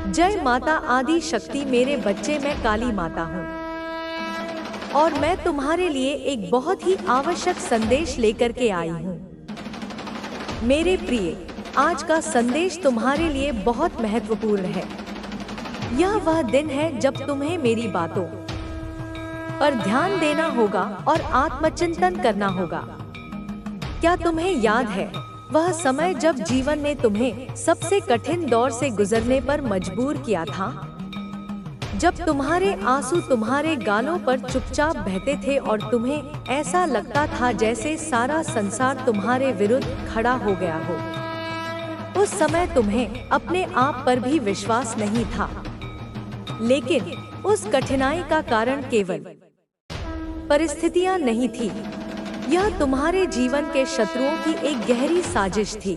जय माता आदि शक्ति मेरे बच्चे, मैं काली माता हूँ और मैं तुम्हारे लिए एक बहुत ही आवश्यक संदेश लेकर के आई हूँ। मेरे प्रिय, आज का संदेश तुम्हारे लिए बहुत महत्वपूर्ण है। यह वह दिन है जब तुम्हें मेरी बातों पर ध्यान देना होगा और आत्मचिंतन करना होगा। क्या तुम्हें याद है वह समय जब जीवन ने तुम्हें सबसे कठिन दौर से गुजरने पर मजबूर किया था? जब तुम्हारे आंसू तुम्हारे गालों पर चुपचाप बहते थे और तुम्हें ऐसा लगता था जैसे सारा संसार तुम्हारे विरुद्ध खड़ा हो गया हो। उस समय तुम्हें अपने आप पर भी विश्वास नहीं था, लेकिन उस कठिनाई का कारण केवल परिस्थितियां नहीं थी। यह तुम्हारे जीवन के शत्रुओं की एक गहरी साजिश थी।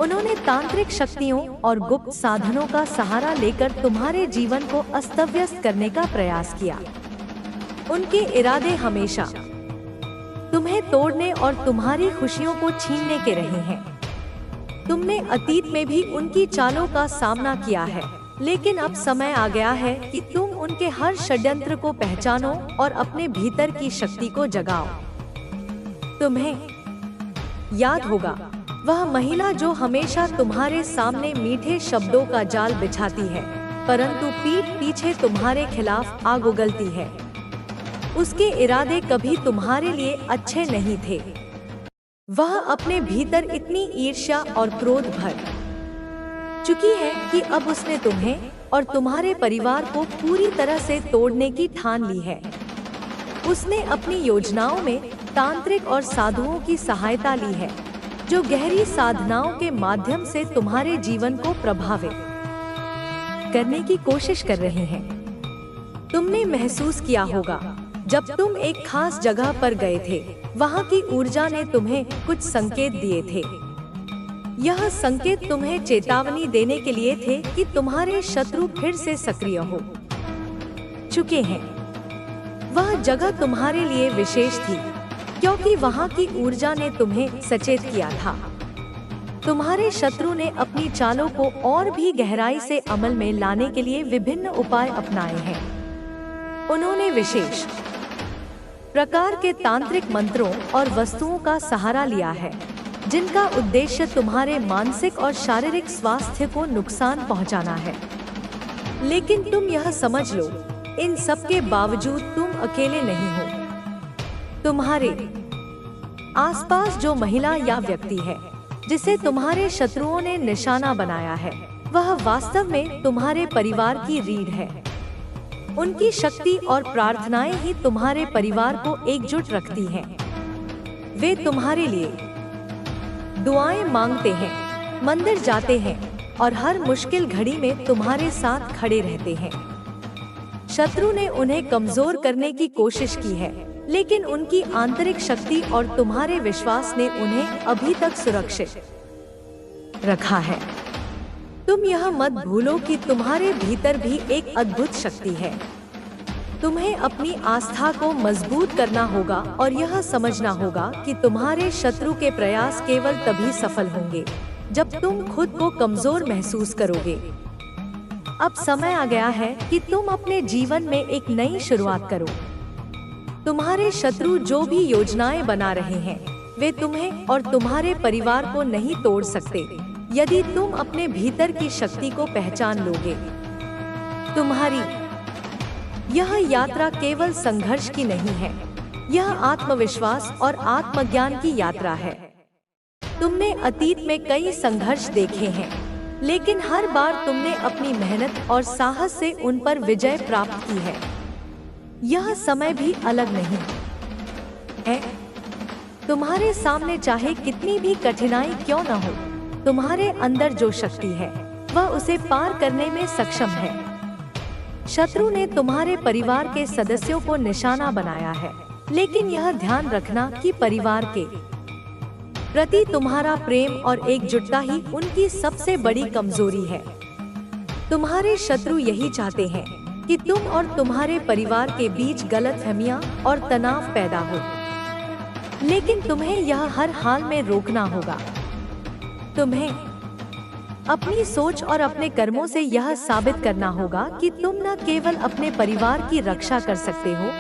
उन्होंने तांत्रिक शक्तियों और गुप्त साधनों का सहारा लेकर तुम्हारे जीवन को अस्त-व्यस्त करने का प्रयास किया। उनके इरादे हमेशा तुम्हें तोड़ने और तुम्हारी खुशियों को छीनने के रहे हैं। तुमने अतीत में भी उनकी चालों का सामना किया है, लेकिन अब समय आ गया है कि तुम उनके हर षड्यंत्र को पहचानो और अपने भीतर की शक्ति को जगाओ। तुम्हें याद होगा वह महिला जो हमेशा तुम्हारे सामने मीठे शब्दों का जाल बिछाती है, परंतु पीठ पीछे तुम्हारे खिलाफ आग उगलती है। उसके इरादे कभी तुम्हारे लिए अच्छे नहीं थे। वह अपने भीतर इतनी ईर्ष्या और क्रोध भर चुकी है कि अब उसने तुम्हें और तुम्हारे परिवार को पूरी तरह से तोड़ने की ठान ली है। उसने अपनी योजनाओं में तांत्रिक और साधुओं की सहायता ली है, जो गहरी साधनाओं के माध्यम से तुम्हारे जीवन को प्रभावित करने की कोशिश कर रहे हैं। तुमने महसूस किया होगा जब तुम एक खास जगह पर गए थे, वहां की ऊर्जा ने तुम्हें कुछ संकेत दिए थे। यह संकेत तुम्हें चेतावनी देने के लिए थे कि तुम्हारे शत्रु फिर से सक्रिय हो चुके हैं। वह जगह तुम्हारे लिए विशेष थी क्योंकि वहां की ऊर्जा ने तुम्हें सचेत किया था। तुम्हारे शत्रु ने अपनी चालों को और भी गहराई से अमल में लाने के लिए विभिन्न उपाय अपनाए हैं। उन्होंने विशेष प्रकार के तांत्रिक मंत्रों और वस्तुओं का सहारा लिया है, जिनका उद्देश्य तुम्हारे मानसिक और शारीरिक स्वास्थ्य को नुकसान पहुंचाना है। लेकिन तुम यह समझ लो, इन सब के बावजूद तुम अकेले नहीं हो। तुम्हारे आसपास जो महिला या व्यक्ति है जिसे तुम्हारे शत्रुओं ने निशाना बनाया है, वह वास्तव में तुम्हारे परिवार की रीढ़ है। उनकी शक्ति और प्रार्थनाएं ही तुम्हारे परिवार को एकजुट रखती हैं। वे तुम्हारे लिए दुआएं मांगते हैं, मंदिर जाते हैं और हर मुश्किल घड़ी में तुम्हारे साथ खड़े रहते हैं। शत्रु ने उन्हें कमजोर करने की कोशिश की है, लेकिन उनकी आंतरिक शक्ति और तुम्हारे विश्वास ने उन्हें अभी तक सुरक्षित रखा है। तुम यह मत भूलो कि तुम्हारे भीतर भी एक अद्भुत शक्ति है। तुम्हें अपनी आस्था को मजबूत करना होगा और यह समझना होगा कि तुम्हारे शत्रु के प्रयास केवल तभी सफल होंगे जब तुम खुद को कमजोर महसूस करोगे। अब समय आ गया है कि तुम अपने जीवन में एक नई शुरुआत करो। तुम्हारे शत्रु जो भी योजनाएं बना रहे हैं, वे तुम्हें और तुम्हारे परिवार को नहीं तोड़ सकते यदि तुम अपने भीतर की शक्ति को पहचान लोगे। तुम्हारी यह यात्रा केवल संघर्ष की नहीं है, यह आत्मविश्वास और आत्मज्ञान की यात्रा है। तुमने अतीत में कई संघर्ष देखे हैं, लेकिन हर बार तुमने अपनी मेहनत और साहस से उन पर विजय प्राप्त की है। यह समय भी अलग नहीं है। तुम्हारे सामने चाहे कितनी भी कठिनाई क्यों न हो, तुम्हारे अंदर जो शक्ति है वह उसे पार करने में सक्षम है। शत्रु ने तुम्हारे परिवार के सदस्यों को निशाना बनाया है, लेकिन यह ध्यान रखना कि परिवार के प्रति तुम्हारा प्रेम और एकजुटता ही उनकी सबसे बड़ी कमजोरी है। तुम्हारे शत्रु यही चाहते हैं कि तुम और तुम्हारे परिवार के बीच गलतफहमियां और तनाव पैदा हो, लेकिन तुम्हें यह हर हाल में रोकना होगा। तुम्हें अपनी सोच और अपने कर्मों से यह साबित करना होगा कि तुम न केवल अपने परिवार की रक्षा कर सकते हो,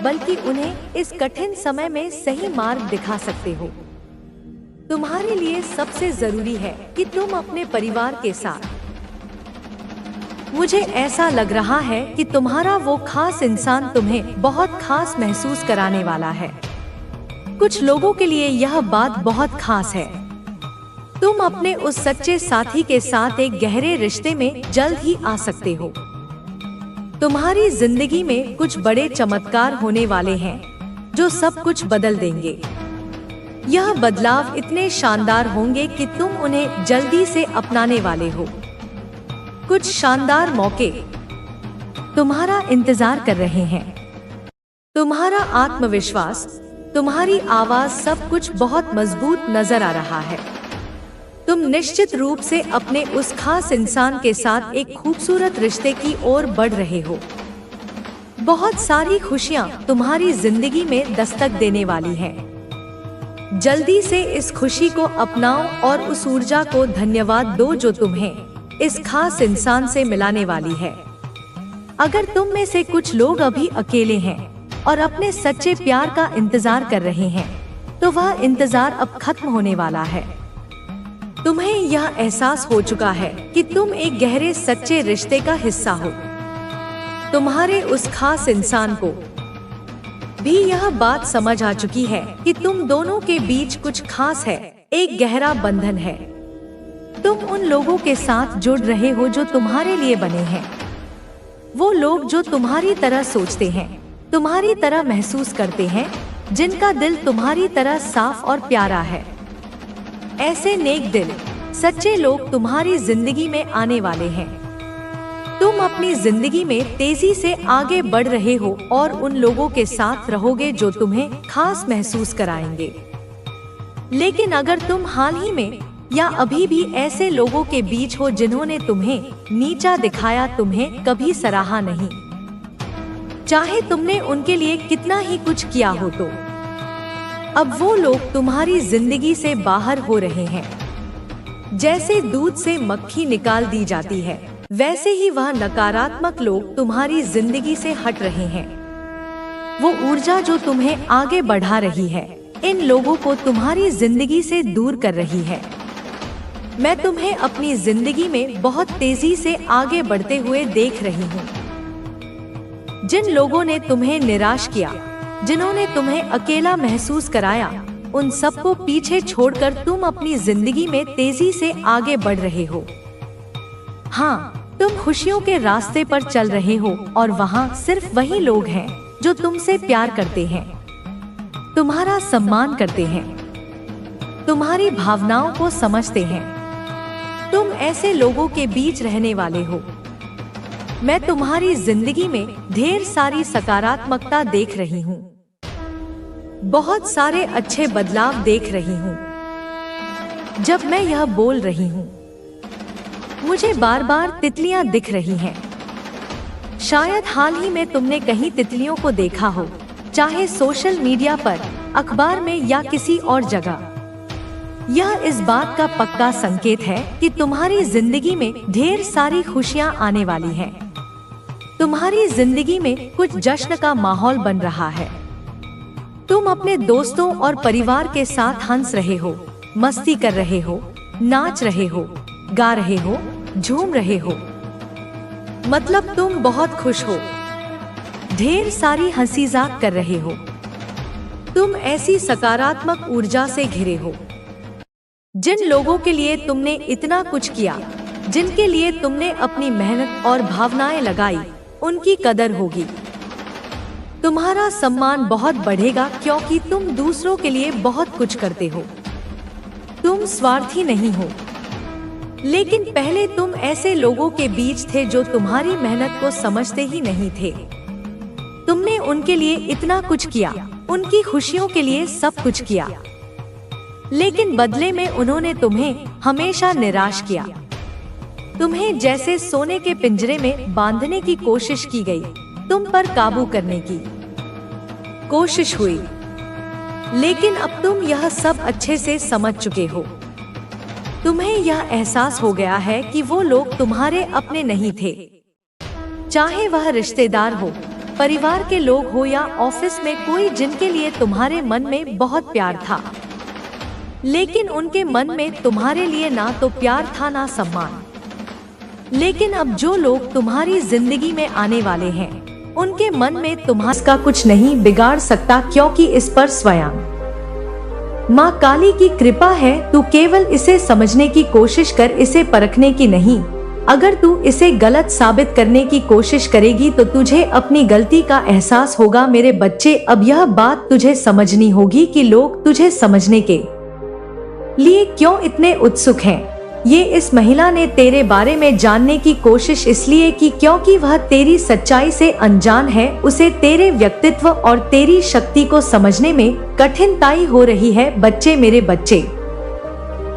बल्कि उन्हें इस कठिन समय में सही मार्ग दिखा सकते हो। तुम्हारे लिए सबसे जरूरी है कि तुम अपने परिवार के साथ। मुझे ऐसा लग रहा है कि तुम्हारा वो खास इंसान तुम्हें बहुत खास महसूस कराने वाला है। कुछ लोगों के लिए यह बात बहुत खास है। तुम अपने उस सच्चे साथी के साथ एक गहरे रिश्ते में जल्द ही आ सकते हो। तुम्हारी जिंदगी में कुछ बड़े चमत्कार होने वाले हैं जो सब कुछ बदल देंगे। यह बदलाव इतने शानदार होंगे कि तुम उन्हें जल्दी से अपनाने वाले हो। कुछ शानदार मौके तुम्हारा इंतजार कर रहे हैं। तुम्हारा आत्मविश्वास, तुम्हारी आवाज, सब कुछ बहुत मजबूत नजर आ रहा है। तुम निश्चित रूप से अपने उस खास इंसान के साथ एक खूबसूरत रिश्ते की ओर बढ़ रहे हो। बहुत सारी खुशियां तुम्हारी जिंदगी में दस्तक देने वाली हैं। जल्दी से इस खुशी को अपनाओ और उस ऊर्जा को धन्यवाद दो जो तुम्हें इस खास इंसान से मिलाने वाली है। अगर तुम में से कुछ लोग अभी अकेले हैं और अपने सच्चे प्यार का इंतजार कर रहे हैं, तो वह इंतजार अब खत्म होने वाला है। तुम्हें यह एहसास हो चुका है कि तुम एक गहरे सच्चे रिश्ते का हिस्सा हो। तुम्हारे उस खास इंसान को भी यह बात समझ आ चुकी है कि तुम दोनों के बीच कुछ खास है, एक गहरा बंधन है। तुम उन लोगों के साथ जुड़ रहे हो जो तुम्हारे लिए बने हैं। वो लोग जो तुम्हारी तरह सोचते हैं, तुम्हारी तरह महसूस करते हैं, जिनका दिल तुम्हारी तरह साफ और प्यारा है। ऐसे नेक दिल, सच्चे लोग तुम्हारी जिंदगी में आने वाले हैं। तुम अपनी जिंदगी में तेजी से आगे बढ़ रहे हो और उन लोगों के साथ रहोगे जो तुम्हें खास महसूस कराएंगे। लेकिन अगर तुम हाल ही में या अभी भी ऐसे लोगों के बीच हो जिन्होंने तुम्हें नीचा दिखाया, तुम्हें कभी सराहा नहीं, चाहे तुमने उनके लिए कितना ही कुछ किया हो, तो अब वो लोग तुम्हारी जिंदगी से बाहर हो रहे हैं। जैसे दूध से मक्खी निकाल दी जाती है, वैसे ही वह नकारात्मक लोग तुम्हारी जिंदगी से हट रहे हैं। वो ऊर्जा जो तुम्हें आगे बढ़ा रही है, इन लोगों को तुम्हारी जिंदगी से दूर कर रही है। मैं तुम्हें अपनी जिंदगी में बहुत तेजी से आगे बढ़ते हुए देख रही हूँ। जिन लोगों ने तुम्हें निराश किया, जिन्होंने तुम्हें अकेला महसूस कराया, उन सबको पीछे छोड़कर तुम अपनी जिंदगी में तेजी से आगे बढ़ रहे हो। हाँ, तुम खुशियों के रास्ते पर चल रहे हो और वहाँ सिर्फ वही लोग हैं जो तुमसे प्यार करते हैं, तुम्हारा सम्मान करते हैं, तुम्हारी भावनाओं को समझते हैं। तुम ऐसे लोगों के बीच रहने वाले हो। मैं तुम्हारी जिंदगी में ढेर सारी सकारात्मकता देख रही हूँ। बहुत सारे अच्छे बदलाव देख रही हूँ। जब मैं यह बोल रही हूँ, मुझे बार बार तितलियां दिख रही हैं। शायद हाल ही में तुमने कहीं तितलियों को देखा हो, चाहे सोशल मीडिया पर, अखबार में या किसी और जगह। यह इस बात का पक्का संकेत है कि तुम्हारी जिंदगी में ढेर सारी खुशियां आने वाली हैं। तुम्हारी जिंदगी में कुछ जश्न का माहौल बन रहा है। तुम अपने दोस्तों और परिवार के साथ हंस रहे हो, मस्ती कर रहे हो, नाच रहे हो, गा रहे हो, झूम रहे हो। मतलब तुम बहुत खुश हो, ढेर सारी हंसी-मजाक कर रहे हो। तुम ऐसी सकारात्मक ऊर्जा से घिरे हो। जिन लोगों के लिए तुमने इतना कुछ किया, जिनके लिए तुमने अपनी मेहनत और भावनाएं लगाई, उनकी कदर होगी। तुम्हारा सम्मान बहुत बढ़ेगा क्योंकि तुम दूसरों के लिए बहुत कुछ करते हो। तुम स्वार्थी नहीं हो, लेकिन पहले तुम ऐसे लोगों के बीच थे जो तुम्हारी मेहनत को समझते ही नहीं थे। तुमने उनके लिए इतना कुछ किया, उनकी खुशियों के लिए सब कुछ किया, लेकिन बदले में उन्होंने तुम्हें हमेशा निराश किया। तुम्हें जैसे सोने के पिंजरे में बांधने की कोशिश की गई, तुम पर काबू करने की कोशिश हुई, लेकिन अब तुम यह सब अच्छे से समझ चुके हो। तुम्हें यह एहसास हो गया है कि वो लोग तुम्हारे अपने नहीं थे, चाहे वह रिश्तेदार हो, परिवार के लोग हो या ऑफिस में कोई जिनके लिए तुम्हारे मन में बहुत प्यार था, लेकिन उनके मन में तुम्हारे लिए ना तो प्यार था ना सम्मान। लेकिन अब जो लोग तुम्हारी जिंदगी में आने वाले हैं, उनके मन में तुम्हारा कुछ नहीं बिगाड़ सकता, क्योंकि इस पर स्वयं माँ काली की कृपा है। तू केवल इसे समझने की कोशिश कर, इसे परखने की नहीं। अगर तू इसे गलत साबित करने की कोशिश करेगी तो तुझे अपनी गलती का एहसास होगा। मेरे बच्चे, अब यह बात तुझे समझनी होगी कि लोग तुझे समझने के लिए क्यों इतने उत्सुक हैं। ये इस महिला ने तेरे बारे में जानने की कोशिश इसलिए की क्योंकि वह तेरी सच्चाई से अनजान है। उसे तेरे व्यक्तित्व और तेरी शक्ति को समझने में कठिनाई हो रही है। बच्चे, मेरे बच्चे,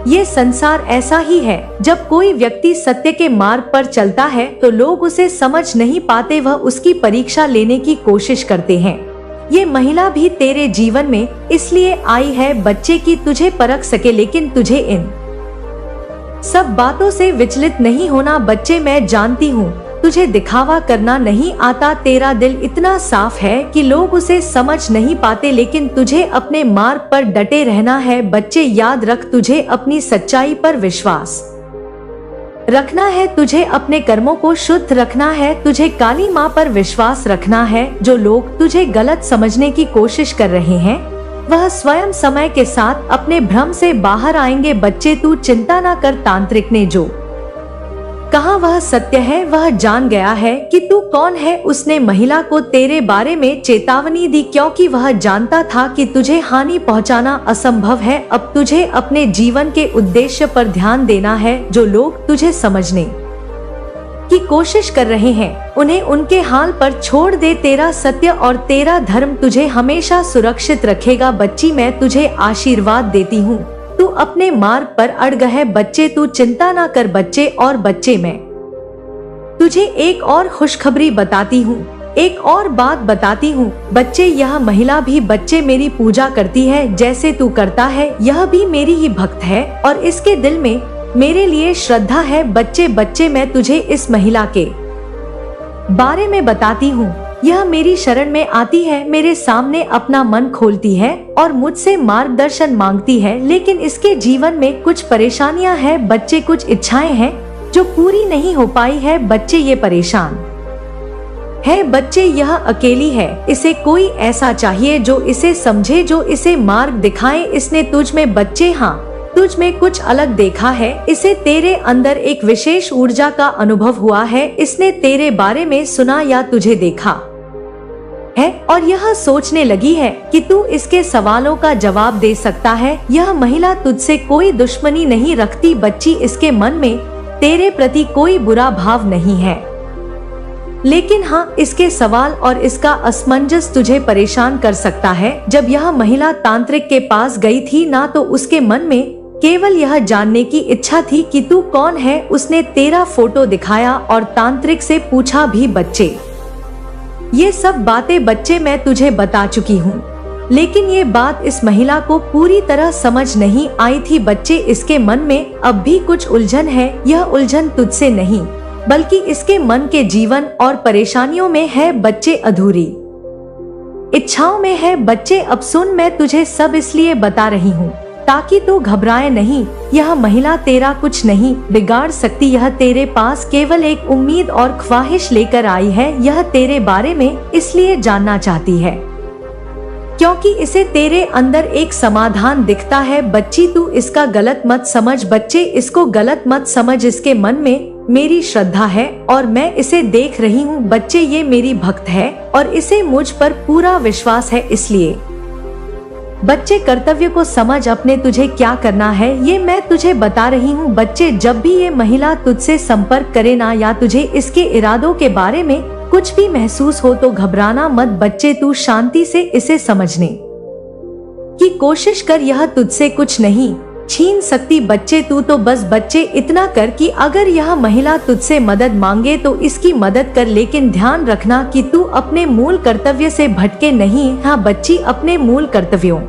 ये संसार ऐसा ही है। जब कोई व्यक्ति सत्य के मार्ग पर चलता है तो लोग उसे समझ नहीं पाते, वह उसकी परीक्षा लेने की कोशिश करते हैं। ये महिला भी तेरे जीवन में इसलिए आई है बच्चे की तुझे परख सके, लेकिन तुझे इन सब बातों से विचलित नहीं होना। बच्चे, मैं जानती हूँ तुझे दिखावा करना नहीं आता। तेरा दिल इतना साफ है कि लोग उसे समझ नहीं पाते, लेकिन तुझे अपने मार्ग पर डटे रहना है। बच्चे, याद रख, तुझे अपनी सच्चाई पर विश्वास रखना है, तुझे अपने कर्मों को शुद्ध रखना है, तुझे काली माँ पर विश्वास रखना है। जो लोग तुझे गलत समझने की कोशिश कर रहे हैं, वह स्वयं समय के साथ अपने भ्रम से बाहर आएंगे। बच्चे, तू चिंता न कर। तांत्रिक ने जो कहा वह सत्य है। वह जान गया है कि तू कौन है। उसने महिला को तेरे बारे में चेतावनी दी क्योंकि वह जानता था कि तुझे हानि पहुंचाना असंभव है। अब तुझे अपने जीवन के उद्देश्य पर ध्यान देना है। जो लोग तुझे समझने की कोशिश कर रहे हैं, उन्हें उनके हाल पर छोड़ दे। तेरा सत्य और तेरा धर्म तुझे हमेशा सुरक्षित रखेगा। बच्ची, मैं तुझे आशीर्वाद देती हूँ, तू अपने मार्ग पर अड़ग है। बच्चे, तू चिंता ना कर। बच्चे, और बच्चे, मैं तुझे एक और खुशखबरी बताती हूँ, एक और बात बताती हूँ। बच्चे, यह महिला भी बच्चे मेरी पूजा करती है जैसे तू करता है। यह भी मेरी ही भक्त है और इसके दिल में मेरे लिए श्रद्धा है। बच्चे, मैं तुझे इस महिला के बारे में बताती हूँ। यह मेरी शरण में आती है, मेरे सामने अपना मन खोलती है और मुझसे मार्गदर्शन मांगती है, लेकिन इसके जीवन में कुछ परेशानियां हैं। बच्चे, कुछ इच्छाएं हैं जो पूरी नहीं हो पाई है। बच्चे, ये परेशान है। बच्चे, यह अकेली है, इसे कोई ऐसा चाहिए जो इसे समझे, जो इसे मार्ग दिखाए। इसने तुझ में, बच्चे, हाँ, तुझ में कुछ अलग देखा है। इसे तेरे अंदर एक विशेष ऊर्जा का अनुभव हुआ है। इसने तेरे बारे में सुना या तुझे देखा है और यह सोचने लगी है कि तू इसके सवालों का जवाब दे सकता है। यह महिला तुझसे कोई दुश्मनी नहीं रखती। बच्ची, इसके मन में तेरे प्रति कोई बुरा भाव नहीं है, लेकिन हाँ, इसके सवाल और इसका असमंजस तुझे परेशान कर सकता है। जब यह महिला तांत्रिक के पास गई थी ना, तो उसके मन में केवल यह जानने की इच्छा थी कि तू कौन है। उसने तेरा फोटो दिखाया और तांत्रिक से पूछा भी। बच्चे, ये सब बातें बच्चे मैं तुझे बता चुकी हूँ, लेकिन ये बात इस महिला को पूरी तरह समझ नहीं आई थी। बच्चे, इसके मन में अब भी कुछ उलझन है। यह उलझन तुझसे नहीं बल्कि इसके मन के जीवन और परेशानियों में है। बच्चे, अधूरी इच्छाओं में है। बच्चे, अब सुन, मैं तुझे सब इसलिए बता रही हूँ ताकि तू घबराए नहीं। यह महिला तेरा कुछ नहीं बिगाड़ सकती। यह तेरे पास केवल एक उम्मीद और ख्वाहिश लेकर आई है। यह तेरे बारे में इसलिए जानना चाहती है क्योंकि इसे तेरे अंदर एक समाधान दिखता है। बच्ची, तू इसका गलत मत समझ। बच्चे, इसको गलत मत समझ। इसके मन में मेरी श्रद्धा है और मैं इसे देख रही हूँ। बच्चे, ये मेरी भक्त है और इसे मुझ पर पूरा विश्वास है। इसलिए बच्चे, कर्तव्य को समझ। अपने तुझे क्या करना है ये मैं तुझे बता रही हूँ। बच्चे, जब भी ये महिला तुझसे संपर्क करे ना, या तुझे इसके इरादों के बारे में कुछ भी महसूस हो, तो घबराना मत। बच्चे, तू शांति से इसे समझने की कोशिश कर। यह तुझसे कुछ नहीं छीन सकती। बच्चे, तू तो बच्चे इतना कर कि अगर यह महिला तुझसे मदद मांगे तो इसकी मदद कर, लेकिन ध्यान रखना कि तू अपने मूल कर्तव्य से भटके नहीं। हाँ बच्ची, अपने मूल कर्तव्यों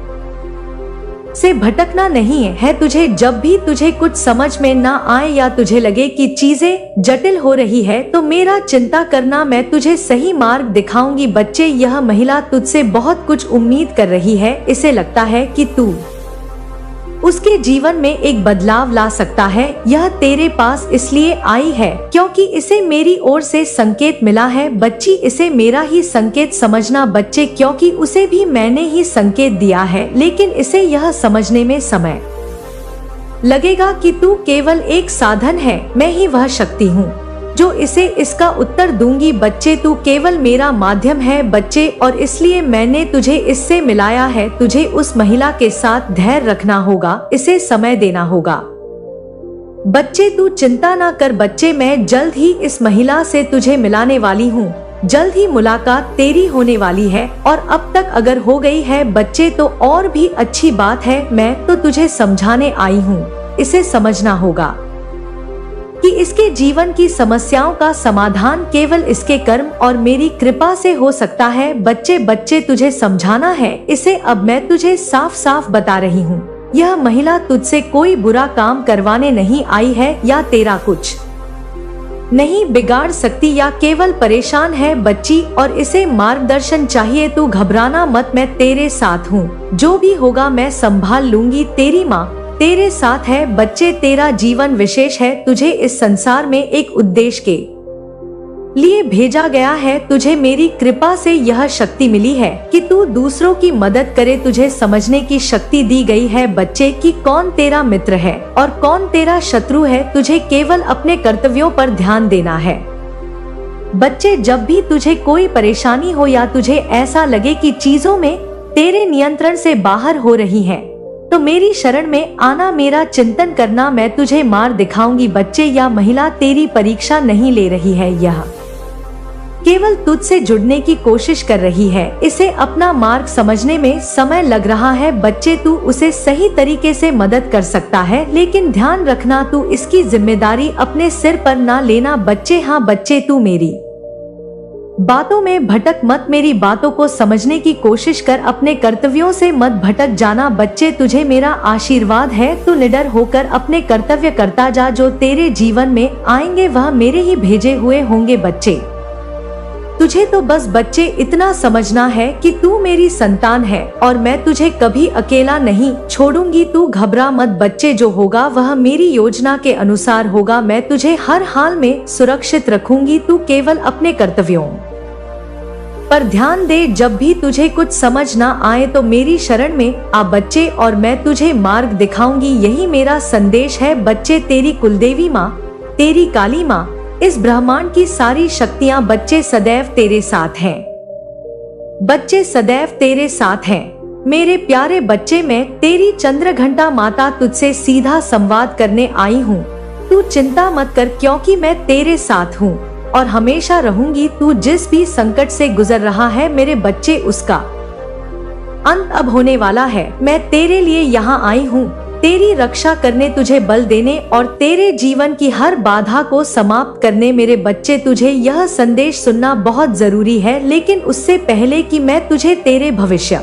से भटकना नहीं है तुझे। जब भी तुझे कुछ समझ में ना आए या तुझे लगे कि चीजें जटिल हो रही है तो मेरा चिंता करना, मैं तुझे सही मार्ग दिखाऊंगी। बच्चे, यह महिला तुझसे बहुत कुछ उम्मीद कर रही है। इसे लगता है कि तू उसके जीवन में एक बदलाव ला सकता है। यह तेरे पास इसलिए आई है क्योंकि इसे मेरी ओर से संकेत मिला है। बच्ची, इसे मेरा ही संकेत समझना बच्चे, क्योंकि उसे भी मैंने ही संकेत दिया है, लेकिन इसे यह समझने में समय लगेगा कि तू केवल एक साधन है, मैं ही वह शक्ति हूँ जो इसे इसका उत्तर दूंगी। बच्चे, तू केवल मेरा माध्यम है बच्चे, और इसलिए मैंने तुझे इससे मिलाया है। तुझे उस महिला के साथ धैर्य रखना होगा, इसे समय देना होगा। बच्चे, तू चिंता ना कर बच्चे, मैं जल्द ही इस महिला से तुझे मिलाने वाली हूँ। जल्द ही मुलाकात तेरी होने वाली है, और अब तक अगर हो गई है बच्चे तो और भी अच्छी बात है। मैं तो तुझे समझाने आई हूँ, इसे समझना होगा कि इसके जीवन की समस्याओं का समाधान केवल इसके कर्म और मेरी कृपा से हो सकता है। बच्चे, तुझे समझाना है इसे। अब मैं तुझे साफ साफ बता रही हूँ, यह महिला तुझसे कोई बुरा काम करवाने नहीं आई है या तेरा कुछ नहीं बिगाड़ सकती या केवल परेशान है बच्ची, और इसे मार्गदर्शन चाहिए। तू घबराना मत, मैं तेरे साथ हूँ। जो भी होगा मैं संभाल लूंगी। तेरी माँ तेरे साथ है बच्चे। तेरा जीवन विशेष है, तुझे इस संसार में एक उद्देश्य के लिए भेजा गया है। तुझे मेरी कृपा से यह शक्ति मिली है कि तू दूसरों की मदद करे। तुझे समझने की शक्ति दी गई है बच्चे कि कौन तेरा मित्र है और कौन तेरा शत्रु है। तुझे केवल अपने कर्तव्यों पर ध्यान देना है बच्चे। जब भी तुझे कोई परेशानी हो या तुझे ऐसा लगे कि चीजों में तेरे नियंत्रण से बाहर हो रही है, तो मेरी शरण में आना, मेरा चिंतन करना, मैं तुझे मार्ग दिखाऊंगी बच्चे। यह महिला तेरी परीक्षा नहीं ले रही है, यह केवल तुझसे जुड़ने की कोशिश कर रही है। इसे अपना मार्ग समझने में समय लग रहा है बच्चे। तू उसे सही तरीके से मदद कर सकता है, लेकिन ध्यान रखना तू इसकी जिम्मेदारी अपने सिर पर ना लेना बच्चे। हाँ बच्चे, तू मेरी बातों में भटक मत, मेरी बातों को समझने की कोशिश कर, अपने कर्तव्यों से मत भटक जाना बच्चे। तुझे मेरा आशीर्वाद है, तू निडर होकर अपने कर्तव्य करता जा। जो तेरे जीवन में आएंगे वह मेरे ही भेजे हुए होंगे बच्चे। तुझे तो बस बच्चे इतना समझना है कि तू मेरी संतान है और मैं तुझे कभी अकेला नहीं छोड़ूंगी। तू घबरा मत बच्चे, जो होगा वह मेरी योजना के अनुसार होगा। मैं तुझे हर हाल में सुरक्षित रखूंगी। तू केवल अपने कर्तव्यों पर ध्यान दे। जब भी तुझे कुछ समझ ना आए तो मेरी शरण में आ बच्चे, और मैं तुझे मार्ग दिखाऊंगी। यही मेरा संदेश है बच्चे। तेरी कुलदेवी माँ, तेरी काली माँ, इस ब्रह्मांड की सारी शक्तियां बच्चे सदैव तेरे साथ हैं। बच्चे सदैव तेरे साथ हैं। मेरे प्यारे बच्चे, मैं तेरी चंद्रघंटा माता तुझसे सीधा संवाद करने आई हूँ। तू चिंता मत कर, क्योंकि मैं तेरे साथ हूँ और हमेशा रहूंगी। तू जिस भी संकट से गुजर रहा है मेरे बच्चे, उसका अंत अब होने वाला है। मैं तेरे लिए यहाँ आई हूँ, तेरी रक्षा करने, तुझे बल देने और तेरे जीवन की हर बाधा को समाप्त करने। मेरे बच्चे, तुझे यह संदेश सुनना बहुत जरूरी है, लेकिन उससे पहले कि मैं तुझे तेरे भविष्य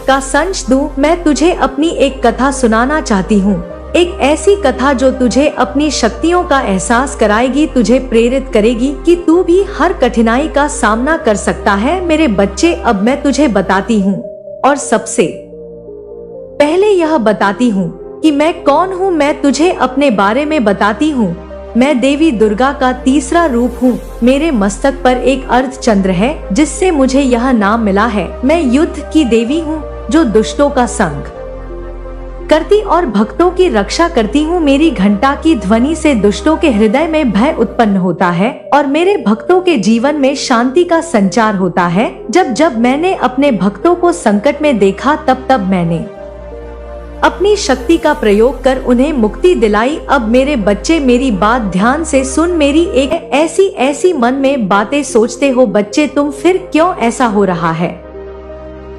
का संच दूं, मैं तुझे अपनी एक कथा सुनाना चाहती हूँ। एक ऐसी कथा जो तुझे अपनी शक्तियों का एहसास कराएगी, तुझे प्रेरित करेगी कि तू भी हर कठिनाई का सामना कर सकता है। मेरे बच्चे, अब मैं तुझे बताती हूँ, और सबसे पहले यह बताती हूँ कि मैं कौन हूँ। मैं तुझे अपने बारे में बताती हूँ। मैं देवी दुर्गा का तीसरा रूप हूँ। मेरे मस्तक पर एक अर्धचंद्र है, जिससे मुझे यह नाम मिला है। मैं युद्ध की देवी हूँ, जो दुष्टों का संग करती और भक्तों की रक्षा करती हूँ। मेरी घंटा की ध्वनि से दुष्टों के हृदय में भय उत्पन्न होता है और मेरे भक्तों के जीवन में शांति का संचार होता है। जब जब मैंने अपने भक्तों को संकट में देखा, तब तब मैंने अपनी शक्ति का प्रयोग कर उन्हें मुक्ति दिलाई। अब मेरे बच्चे, मेरी बात ध्यान से सुन। मेरी एक ऐसी मन में बातें सोचते हो बच्चे तुम, फिर क्यों ऐसा हो रहा है?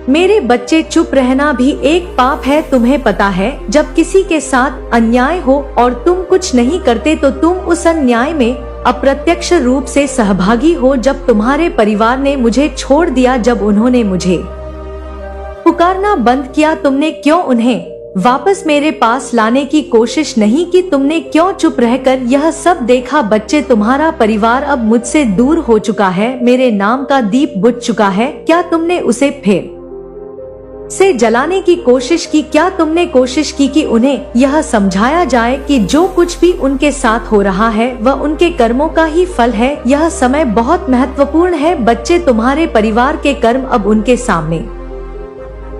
मेरे बच्चे, चुप रहना भी एक पाप है। तुम्हें पता है, जब किसी के साथ अन्याय हो और तुम कुछ नहीं करते तो तुम उस अन्याय में अप्रत्यक्ष रूप से सहभागी हो। जब तुम्हारे परिवार ने मुझे छोड़ दिया, जब उन्होंने मुझे पुकारना बंद किया? तुमने क्यों उन्हें वापस मेरे पास लाने की कोशिश नहीं की? तुमने क्यों चुप रहकर यह सब देखा? बच्चे, तुम्हारा परिवार अब मुझसे दूर हो चुका है, मेरे नाम का दीप बुझ चुका है। क्या तुमने उसे फिर से जलाने की कोशिश की? क्या तुमने कोशिश की कि उन्हें यह समझाया जाए कि जो कुछ भी उनके साथ हो रहा है वह उनके कर्मों का ही फल है? यह समय बहुत महत्वपूर्ण है बच्चे, तुम्हारे परिवार के कर्म अब उनके सामने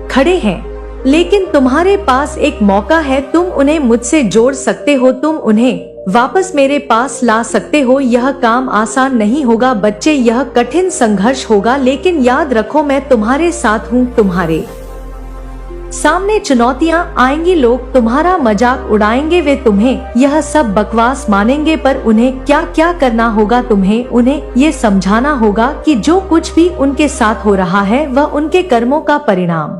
खड़े हैं, लेकिन तुम्हारे पास एक मौका है। तुम उन्हें मुझसे जोड़ सकते हो, तुम उन्हें वापस मेरे पास ला सकते हो। यह काम आसान नहीं होगा बच्चे, यह कठिन संघर्ष होगा, लेकिन याद रखो मैं तुम्हारे साथ हूँ। तुम्हारे सामने चुनौतियाँ आएंगी, लोग तुम्हारा मजाक उड़ाएंगे, वे तुम्हें यह सब बकवास मानेंगे, पर उन्हें क्या क्या करना होगा? तुम्हें उन्हें ये समझाना होगा कि जो कुछ भी उनके साथ हो रहा है वह उनके कर्मों का परिणाम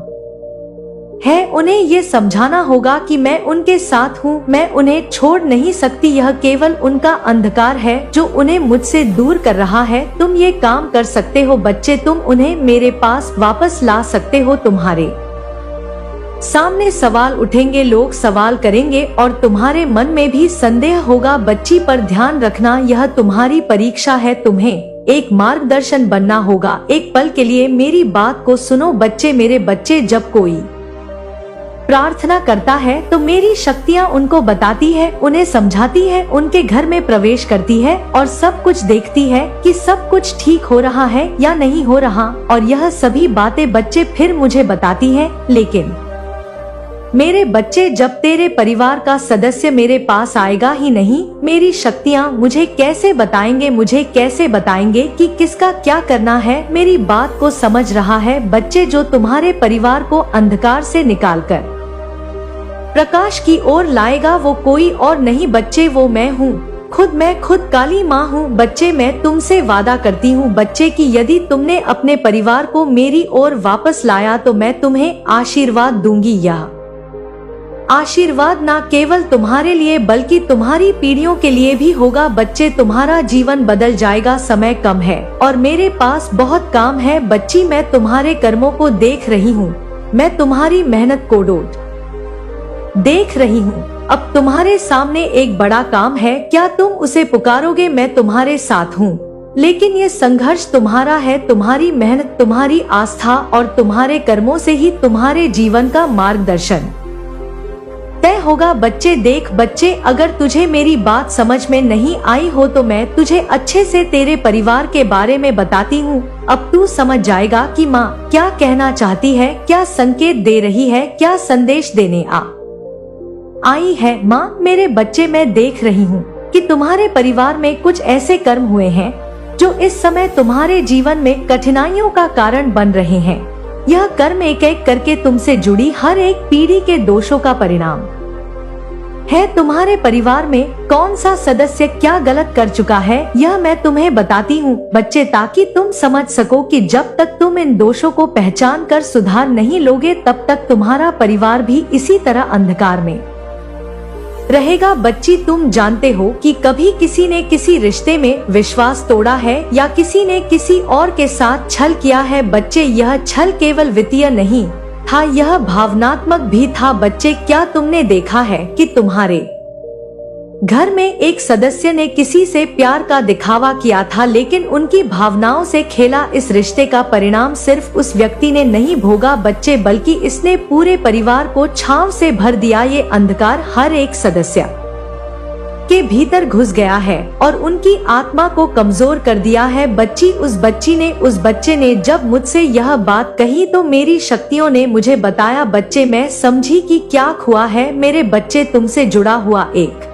है। उन्हें ये समझाना होगा कि मैं उनके साथ हूँ, मैं उन्हें छोड़ नहीं सकती, यह केवल उनका अंधकार है जो उन्हें मुझसे दूर कर रहा है। तुम ये काम कर सकते हो बच्चे, तुम उन्हें मेरे पास वापस ला सकते हो। तुम्हारे सामने सवाल उठेंगे, लोग सवाल करेंगे और तुम्हारे मन में भी संदेह होगा बच्ची, पर ध्यान रखना यह तुम्हारी परीक्षा है, तुम्हें एक मार्गदर्शन बनना होगा। एक पल के लिए मेरी बात को सुनो बच्चे, मेरे बच्चे, जब कोई प्रार्थना करता है तो मेरी शक्तियाँ उनको बताती है, उन्हें समझाती है, उनके घर में प्रवेश करती है और सब कुछ देखती है कि सब कुछ ठीक हो रहा है या नहीं हो रहा, और यह सभी बातें बच्चे फिर मुझे बताती हैं। लेकिन मेरे बच्चे, जब तेरे परिवार का सदस्य मेरे पास आएगा ही नहीं, मेरी शक्तियाँ मुझे कैसे बताएंगे, मुझे कैसे बताएंगे कि किसका क्या करना है? मेरी बात को समझ रहा है बच्चे? जो तुम्हारे परिवार को अंधकार से निकालकर प्रकाश की ओर लाएगा वो कोई और नहीं बच्चे, वो मैं हूँ खुद। मैं खुद काली माँ हूँ बच्चे। मैं तुमसे वादा करती हूँ बच्चे कि यदि तुमने अपने परिवार को मेरी ओर वापस लाया तो मैं तुम्हें आशीर्वाद दूंगी। यह आशीर्वाद न केवल तुम्हारे लिए बल्कि तुम्हारी पीढ़ियों के लिए भी होगा बच्चे। तुम्हारा जीवन बदल जाएगा। समय कम है और मेरे पास बहुत काम है बच्ची। मैं तुम्हारे कर्मों को देख रही हूँ, मैं तुम्हारी मेहनत को देख रही हूँ। अब तुम्हारे सामने एक बड़ा काम है, क्या तुम उसे पुकारोगे? मैं तुम्हारे साथ हूँ, लेकिन ये संघर्ष तुम्हारा है। तुम्हारी मेहनत, तुम्हारी आस्था और तुम्हारे कर्मों से ही तुम्हारे जीवन का मार्गदर्शन तय होगा बच्चे। देख बच्चे, अगर तुझे मेरी बात समझ में नहीं आई हो तो मैं तुझे अच्छे से तेरे परिवार के बारे में बताती हूँ। अब तू समझ जाएगा कि माँ क्या कहना चाहती है, क्या संकेत दे रही है, क्या संदेश देने आई है। माँ, मेरे बच्चे, मैं देख रही हूँ कि तुम्हारे परिवार में कुछ ऐसे कर्म हुए हैं जो इस समय तुम्हारे जीवन में कठिनाइयों का कारण बन रहे हैं। यह कर्म एक एक करके तुमसे जुड़ी हर एक पीढ़ी के दोषों का परिणाम है। तुम्हारे परिवार में कौन सा सदस्य क्या गलत कर चुका है यह मैं तुम्हें बताती हूँ बच्चे, ताकि तुम समझ सको कि जब तक तुम इन दोषों को पहचान कर सुधार नहीं लोगे तब तक तुम्हारा परिवार भी इसी तरह अंधकार में रहेगा। बच्ची, तुम जानते हो कि कभी किसी ने किसी रिश्ते में विश्वास तोड़ा है या किसी ने किसी और के साथ छल किया है बच्चे। यह छल केवल वित्तीय नहीं था, यह भावनात्मक भी था बच्चे। क्या तुमने देखा है कि तुम्हारे घर में एक सदस्य ने किसी से प्यार का दिखावा किया था लेकिन उनकी भावनाओं से खेला? इस रिश्ते का परिणाम सिर्फ उस व्यक्ति ने नहीं भोगा बच्चे, बल्कि इसने पूरे परिवार को छांव से भर दिया। ये अंधकार हर एक सदस्य के भीतर घुस गया है और उनकी आत्मा को कमजोर कर दिया है बच्ची। उस बच्चे ने जब मुझसे यह बात कही तो मेरी शक्तियों ने मुझे बताया बच्चे। मैं समझी कि क्या हुआ है। मेरे बच्चे, तुमसे जुड़ा हुआ एक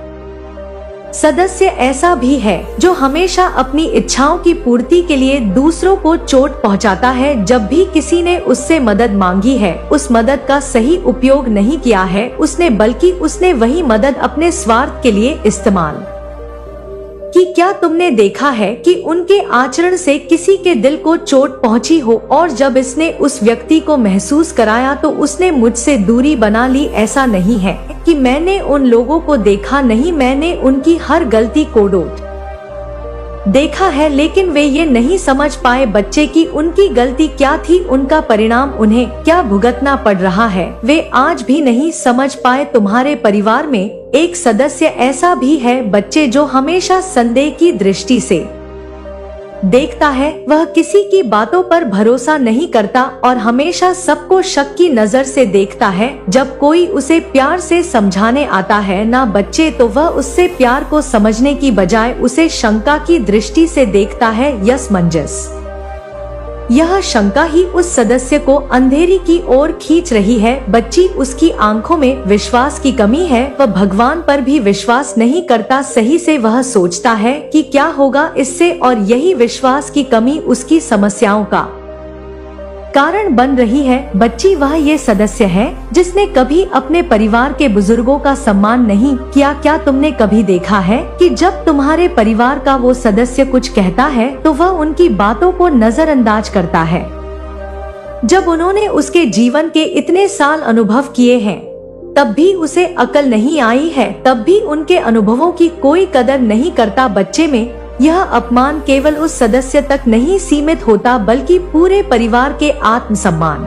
सदस्य ऐसा भी है जो हमेशा अपनी इच्छाओं की पूर्ति के लिए दूसरों को चोट पहुंचाता है। जब भी किसी ने उससे मदद मांगी है, उस मदद का सही उपयोग नहीं किया है बल्कि उसने वही मदद अपने स्वार्थ के लिए इस्तेमाल की। क्या तुमने देखा है कि उनके आचरण से किसी के दिल को चोट पहुंची हो और जब इसने उस व्यक्ति को महसूस कराया तो उसने मुझसे दूरी बना ली? ऐसा नहीं है कि मैंने उन लोगों को देखा नहीं, मैंने उनकी हर गलती को देखा है, लेकिन वे ये नहीं समझ पाए बच्चे की उनकी गलती क्या थी, उनका परिणाम उन्हें क्या भुगतना पड़ रहा है। वे आज भी नहीं समझ पाए तुम्हारे परिवार में एक सदस्य ऐसा भी है बच्चे जो हमेशा संदेह की दृष्टि से देखता है। वह किसी की बातों पर भरोसा नहीं करता और हमेशा सबको शक की नजर से देखता है। जब कोई उसे प्यार से समझाने आता है ना बच्चे, तो वह उससे प्यार को समझने की बजाय उसे शंका की दृष्टि से देखता है। यस मंजस, यह शंका ही उस सदस्य को अंधेरी की ओर खींच रही है। बच्ची, उसकी आंखों में विश्वास की कमी है। वह भगवान पर भी विश्वास नहीं करता सही से। वह सोचता है कि क्या होगा इससे, और यही विश्वास की कमी उसकी समस्याओं का कारण बन रही है। बच्ची, वह ये सदस्य है जिसने कभी अपने परिवार के बुजुर्गों का सम्मान नहीं किया। क्या तुमने कभी देखा है कि जब तुम्हारे परिवार का वो सदस्य कुछ कहता है तो वह उनकी बातों को नजरअंदाज करता है? जब उन्होंने उसके जीवन के इतने साल अनुभव किए हैं तब भी उसे अकल नहीं आई है, तब भी उनके अनुभवों की कोई कदर नहीं करता। बच्चे में यह अपमान केवल उस सदस्य तक नहीं सीमित होता बल्कि पूरे परिवार के आत्मसम्मान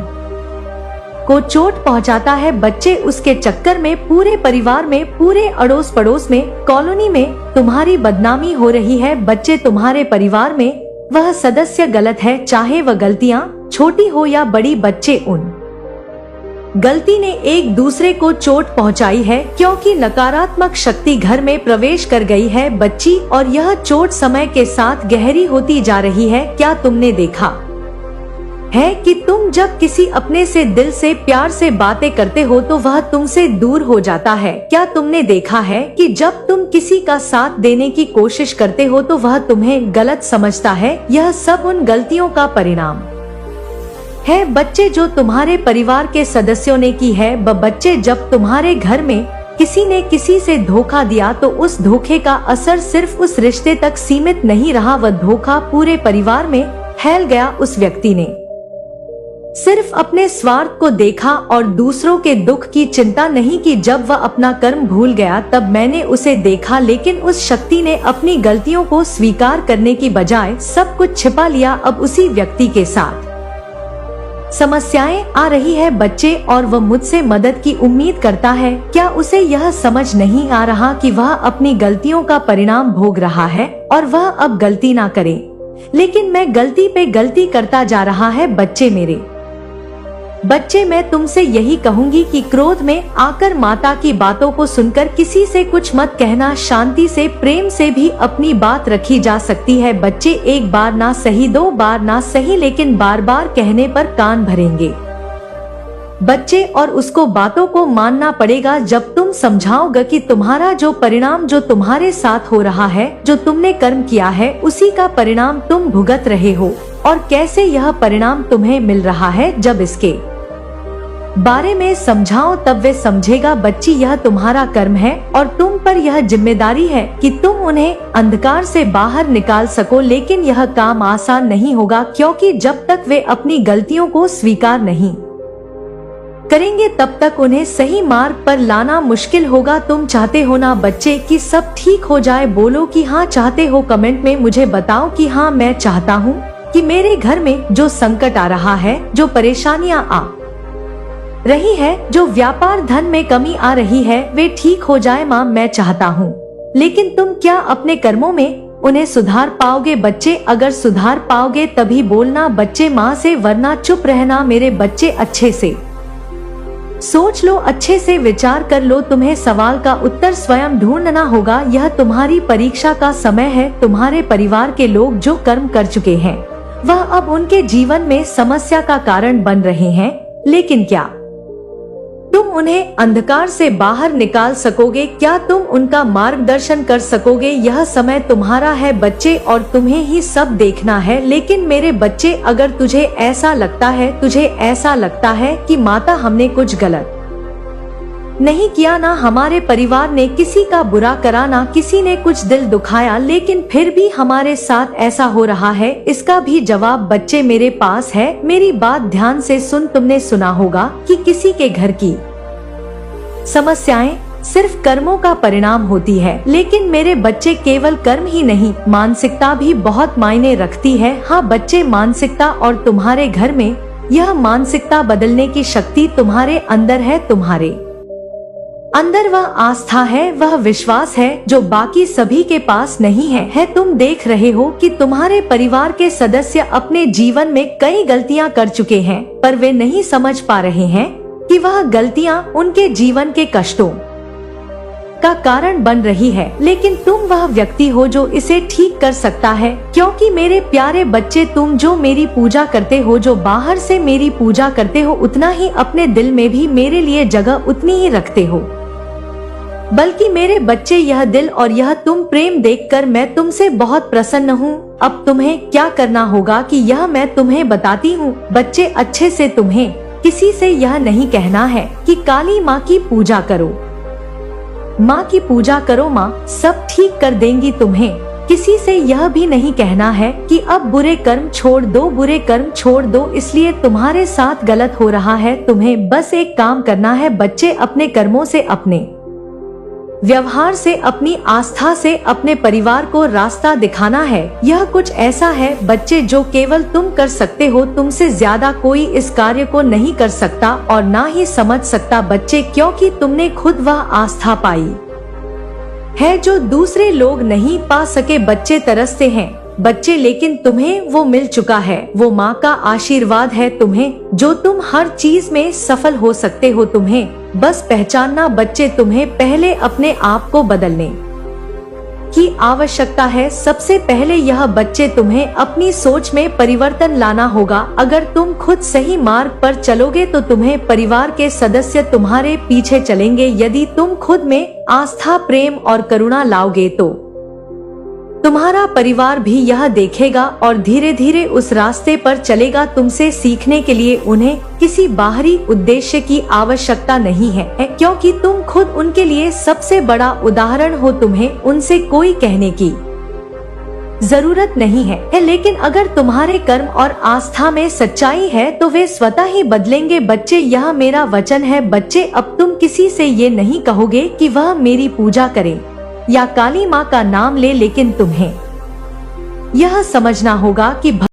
को चोट पहुंचाता है। बच्चे, उसके चक्कर में पूरे परिवार में, पूरे अड़ोस पड़ोस में, कॉलोनी में तुम्हारी बदनामी हो रही है। बच्चे, तुम्हारे परिवार में वह सदस्य गलत है, चाहे वह गलतियां छोटी हो या बड़ी। बच्चे, उन गलती ने एक दूसरे को चोट पहुंचाई है क्योंकि नकारात्मक शक्ति घर में प्रवेश कर गई है बच्ची, और यह चोट समय के साथ गहरी होती जा रही है। क्या तुमने देखा है कि तुम जब किसी अपने से दिल से प्यार से बातें करते हो तो वह तुमसे दूर हो जाता है? क्या तुमने देखा है कि जब तुम किसी का साथ देने की कोशिश करते हो तो वह तुम्हें गलत समझता है? यह सब उन गलतियों का परिणाम है बच्चे जो तुम्हारे परिवार के सदस्यों ने की है। बच्चे, जब तुम्हारे घर में किसी ने किसी से धोखा दिया तो उस धोखे का असर सिर्फ उस रिश्ते तक सीमित नहीं रहा, वह धोखा पूरे परिवार में फैल गया। उस व्यक्ति ने सिर्फ अपने स्वार्थ को देखा और दूसरों के दुख की चिंता नहीं की। जब वह अपना कर्म भूल गया तब मैंने उसे देखा, लेकिन उस शक्ति ने अपनी गलतियों को स्वीकार करने की बजाय सब कुछ छिपा लिया। अब उसी व्यक्ति के साथ समस्याएं आ रही है बच्चे, और वह मुझसे मदद की उम्मीद करता है। क्या उसे यह समझ नहीं आ रहा कि वह अपनी गलतियों का परिणाम भोग रहा है और वह अब गलती ना करे, लेकिन मैं गलती पे गलती करता जा रहा है। बच्चे मेरे, बच्चे, मैं तुमसे यही कहूंगी कि क्रोध में आकर माता की बातों को सुनकर किसी से कुछ मत कहना। शांति से, प्रेम से भी अपनी बात रखी जा सकती है। बच्चे, एक बार ना सही, दो बार ना सही, लेकिन बार बार कहने पर कान भरेंगे बच्चे, और उसको बातों को मानना पड़ेगा। जब तुम समझाओगे कि तुम्हारा जो परिणाम जो तुम्हारे साथ हो रहा है, जो तुमने कर्म किया है, उसी का परिणाम तुम भुगत रहे हो और कैसे यह परिणाम तुम्हें मिल रहा है, जब इसके बारे में समझाओ तब वे समझेगा। बच्ची, यह तुम्हारा कर्म है और तुम पर यह जिम्मेदारी है कि तुम उन्हें अंधकार से बाहर निकाल सको, लेकिन यह काम आसान नहीं होगा क्योंकि जब तक वे अपनी गलतियों को स्वीकार नहीं करेंगे तब तक उन्हें सही मार्ग पर लाना मुश्किल होगा। तुम चाहते हो ना बच्चे कि सब ठीक हो जाए? बोलो कि हाँ चाहते हो। कमेंट में मुझे बताओ कि हाँ मैं चाहता हूँ कि मेरे घर में जो संकट आ रहा है, जो परेशानियाँ आ रही है, जो व्यापार धन में कमी आ रही है, वे ठीक हो जाए। माँ, मैं चाहता हूँ, लेकिन तुम क्या अपने कर्मों में उन्हें सुधार पाओगे? बच्चे, अगर सुधार पाओगे तभी बोलना बच्चे माँ से, वरना चुप रहना। मेरे बच्चे, अच्छे से सोच लो, अच्छे से विचार कर लो। तुम्हें सवाल का उत्तर स्वयं ढूंढना होगा। यह तुम्हारी परीक्षा का समय है। तुम्हारे परिवार के लोग जो कर्म कर चुके हैं वह अब उनके जीवन में समस्या का कारण बन रहे हैं, लेकिन क्या तुम उन्हें अंधकार से बाहर निकाल सकोगे? क्या तुम उनका मार्गदर्शन कर सकोगे? यह समय तुम्हारा है बच्चे, और तुम्हें ही सब देखना है। लेकिन मेरे बच्चे, अगर तुझे ऐसा लगता है कि माता हमने कुछ गलत नहीं किया, ना हमारे परिवार ने किसी का बुरा करा, ना किसी ने कुछ दिल दुखाया, लेकिन फिर भी हमारे साथ ऐसा हो रहा है, इसका भी जवाब बच्चे मेरे पास है। मेरी बात ध्यान से सुन। तुमने सुना होगा कि किसी के घर की समस्याएं सिर्फ कर्मों का परिणाम होती है। लेकिन मेरे बच्चे, केवल कर्म ही नहीं, मानसिकता भी बहुत मायने रखती है। हाँ बच्चे, मानसिकता, और तुम्हारे घर में यह मानसिकता बदलने की शक्ति तुम्हारे अंदर है। तुम्हारे अंदर वह आस्था है, वह विश्वास है जो बाकी सभी के पास नहीं है। तुम देख रहे हो कि तुम्हारे परिवार के सदस्य अपने जीवन में कई गलतियां कर चुके हैं, पर वे नहीं समझ पा रहे हैं कि वह गलतियां उनके जीवन के कष्टों का कारण बन रही है। लेकिन तुम वह व्यक्ति हो जो इसे ठीक कर सकता है, क्योंकि मेरे प्यारे बच्चे, तुम जो मेरी पूजा करते हो, जो बाहर से मेरी पूजा करते हो, उतना ही अपने दिल में भी मेरे लिए जगह उतनी ही रखते हो। बल्कि मेरे बच्चे, यह दिल और यह तुम प्रेम देखकर मैं तुमसे बहुत प्रसन्न हूँ। अब तुम्हें क्या करना होगा कि यह मैं तुम्हें बताती हूँ। बच्चे, अच्छे से तुम्हें किसी से यह नहीं कहना है कि काली माँ की पूजा करो, माँ की पूजा करो, माँ सब ठीक कर देंगी। तुम्हें किसी से यह भी नहीं कहना है कि अब बुरे कर्म छोड़ दो, बुरे कर्म छोड़ दो, इसलिए तुम्हारे साथ गलत हो रहा है। तुम्हें बस एक काम करना है बच्चे, अपने कर्मों से, अपने व्यवहार से, अपनी आस्था से अपने परिवार को रास्ता दिखाना है। यह कुछ ऐसा है बच्चे जो केवल तुम कर सकते हो, तुमसे ज्यादा कोई इस कार्य को नहीं कर सकता और ना ही समझ सकता बच्चे, क्योंकि तुमने खुद वह आस्था पाई है जो दूसरे लोग नहीं पा सके। बच्चे तरसते हैं बच्चे, लेकिन तुम्हें वो मिल चुका है, वो माँ का आशीर्वाद है तुम्हें, जो तुम हर चीज में सफल हो सकते हो। तुम्हें बस पहचानना बच्चे, तुम्हें पहले अपने आप को बदलने की आवश्यकता है। सबसे पहले यह बच्चे, तुम्हें अपनी सोच में परिवर्तन लाना होगा। अगर तुम खुद सही मार्ग पर चलोगे तो तुम्हें परिवार के सदस्य तुम्हारे पीछे चलेंगे। यदि तुम खुद में आस्था, प्रेम और करुणा लाओगे तो तुम्हारा परिवार भी यह देखेगा और धीरे धीरे उस रास्ते पर चलेगा। तुमसे सीखने के लिए उन्हें किसी बाहरी उद्देश्य की आवश्यकता नहीं है, क्योंकि तुम खुद उनके लिए सबसे बड़ा उदाहरण हो। तुम्हें उनसे कोई कहने की जरूरत नहीं है। लेकिन अगर तुम्हारे कर्म और आस्था में सच्चाई है तो वे स्वतः ही बदलेंगे। बच्चे, यह मेरा वचन है बच्चे, अब तुम किसी से ये नहीं कहोगे कि वह मेरी पूजा करे या काली माँ का नाम ले, लेकिन तुम्हें यह समझना होगा कि